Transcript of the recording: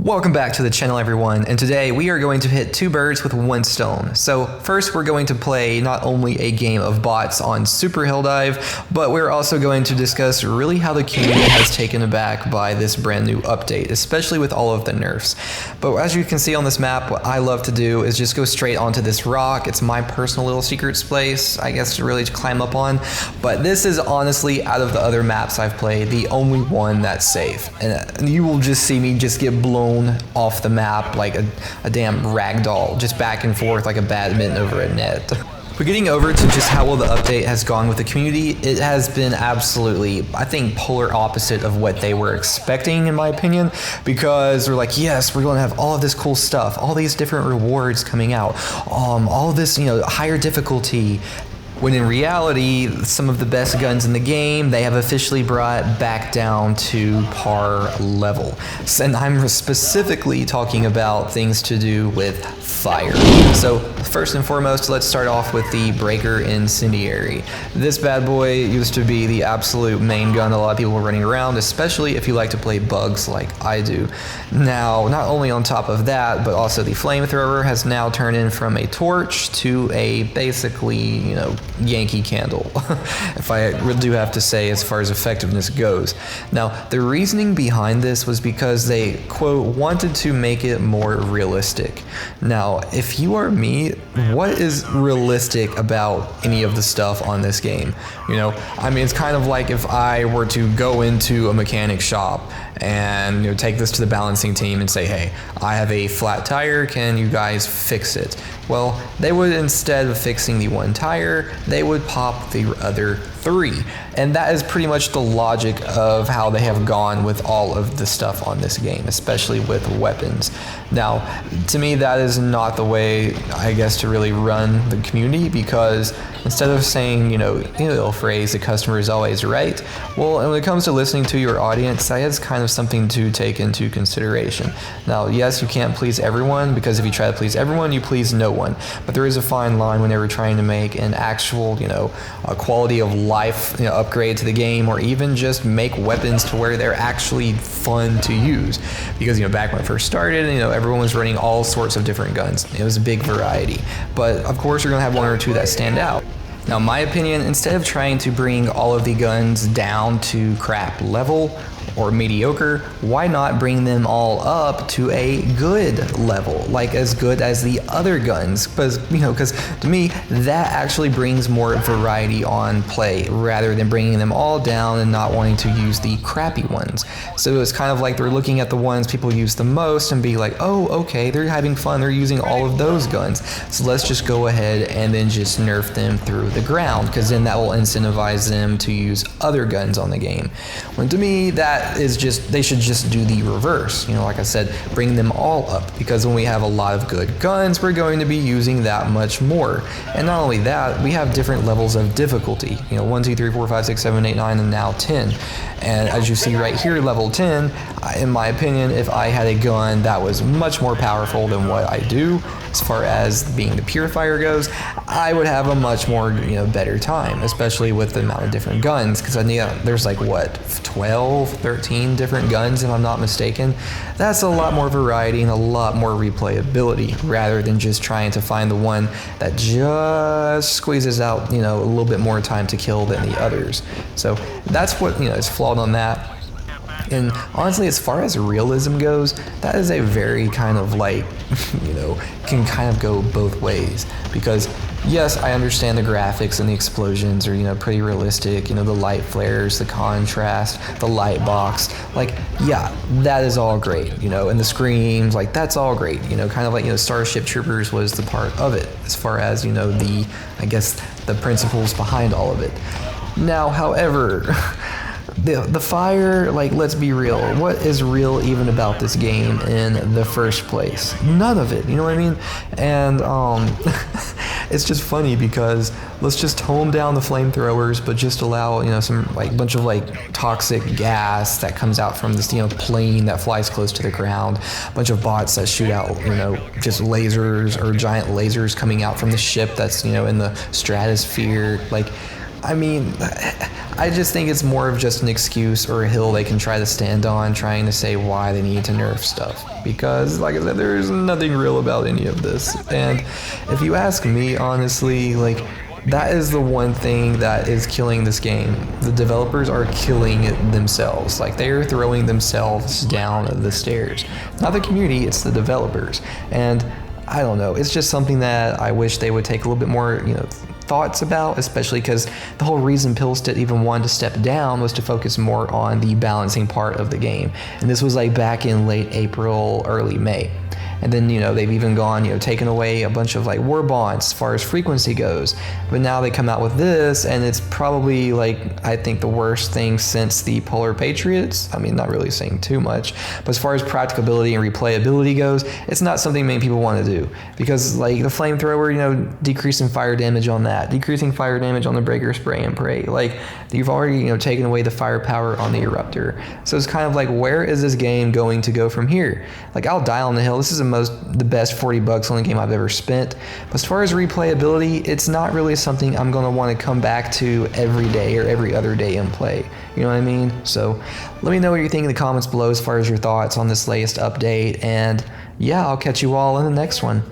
Welcome back to the channel, everyone, and today we are going to hit two birds with one stone. So first we're going to play not only a game of bots on Super Helldive, but we're also going to discuss really how the community has taken aback by this brand new update, especially with all of the nerfs. But as you can see on this map, what I love to do is just go straight onto this rock. It's my personal little secret space, I guess, to really climb up on. But this is honestly, out of the other maps I've played, the only one that's safe. And you will just see me just get blown off the map like a damn ragdoll, just back and forth like a badminton over a net. But getting over to just how well the update has gone with the community, it has been absolutely, I think, polar opposite of what they were expecting, in my opinion, because they're like, yes, we're going to have all of this cool stuff, all these different rewards coming out, all of this, higher difficulty. When in reality, some of the best guns in the game, they have officially brought back down to par level. And I'm specifically talking about things to do with fire. So first and foremost, let's start off with the breaker incendiary. This bad boy used to be the absolute main gun a lot of people were running around, especially if you like to play bugs like I do. Now, not only on top of that, but also the flamethrower has now turned in from a torch to a basically, Yankee Candle, if I do have to say, as far as effectiveness goes. Now, the reasoning behind this was because they, quote, wanted to make it more realistic. Now, if you are me, what is realistic about any of the stuff on this game? It's kind of like if I were to go into a mechanic shop and take this to the balancing team and say, hey, I have a flat tire, can you guys fix it? Well, they would, instead of fixing the one tire, they would pop the other three. And that is pretty much the logic of how they have gone with all of the stuff on this game, especially with weapons. Now, to me, that is not the way, I guess, to really run the community, because instead of saying, the old phrase, the customer is always right, well, when it comes to listening to your audience, that is kind of something to take into consideration. Now, yes, you can't please everyone, because if you try to please everyone, you please no one. But there is a fine line whenever trying to make an actual, a quality of life upgrade to the game, or even just make weapons to where they're actually fun to use. Because, back when I first started, everyone was running all sorts of different guns. It was a big variety. But, of course, you're going to have one or two that stand out. Now, in my opinion, instead of trying to bring all of the guns down to crap level or mediocre, why not bring them all up to a good level, like as good as the other guns? Because to me, that actually brings more variety on play, rather than bringing them all down and not wanting to use the crappy ones. So it's kind of like they're looking at the ones people use the most and be like, oh, okay, they're having fun, they're using all of those guns, so let's just go ahead and then just nerf them through the ground, because then that will incentivize them to use other guns on the game. When to me, that is just, they should just do the reverse. Like I said, bring them all up, because when we have a lot of good guns, we're going to be using that much more. And not only that, we have different levels of difficulty. 1, 2, 3, 4, 5, 6, 7, 8, 9, and now 10. And as you see right here, level 10, in my opinion, if I had a gun that was much more powerful than what I do, as far as being the purifier goes, I would have a much more, better time, especially with the amount of different guns, because there's like, what, 12, 13 different guns, if I'm not mistaken. That's a lot more variety and a lot more replayability, rather than just trying to find the one that just squeezes out, a little bit more time to kill than the others. So that's what, is flawed on that. And honestly, as far as realism goes, that is a very kind of like, can kind of go both ways. Because yes, I understand the graphics and the explosions are, pretty realistic, the light flares, the contrast, the light box, like, yeah, that is all great, and the screams, like, that's all great, kind of like, Starship Troopers was the part of it, as far as, I guess, the principles behind all of it. Now, however, the fire, like, let's be real. What is real even about this game in the first place? None of it, you know what I mean? And it's just funny, because let's just tone down the flamethrowers, but just allow, some like bunch of like toxic gas that comes out from this, plane that flies close to the ground, a bunch of bots that shoot out, just lasers or giant lasers coming out from the ship that's, in the stratosphere. Like, I mean, I just think it's more of just an excuse or a hill they can try to stand on, trying to say why they need to nerf stuff. Because, like I said, there's nothing real about any of this. And if you ask me, honestly, like, that is the one thing that is killing this game. The developers are killing themselves. Like, they are throwing themselves down the stairs. Not the community, it's the developers. And I don't know, it's just something that I wish they would take a little bit more, thoughts about, especially because the whole reason Pillstead even wanted to step down was to focus more on the balancing part of the game. And this was like back in late April, early May. And then, they've even gone, taken away a bunch of like war bonds as far as frequency goes. But now they come out with this, and it's probably like, I think the worst thing since the Polar Patriots. I mean, not really saying too much, but as far as practicability and replayability goes, it's not something many people want to do. Because like the flamethrower, decreasing fire damage on that, decreasing fire damage on the breaker spray and pray. Like, you've already, taken away the firepower on the eruptor. So it's kind of like, where is this game going to go from here? Like, I'll die on the hill. This is the best $40 on a game I've ever spent. But as far as replayability, it's not really something I'm going to want to come back to every day or every other day and play. You know what I mean? So let me know what you think in the comments below as far as your thoughts on this latest update. And yeah, I'll catch you all in the next one.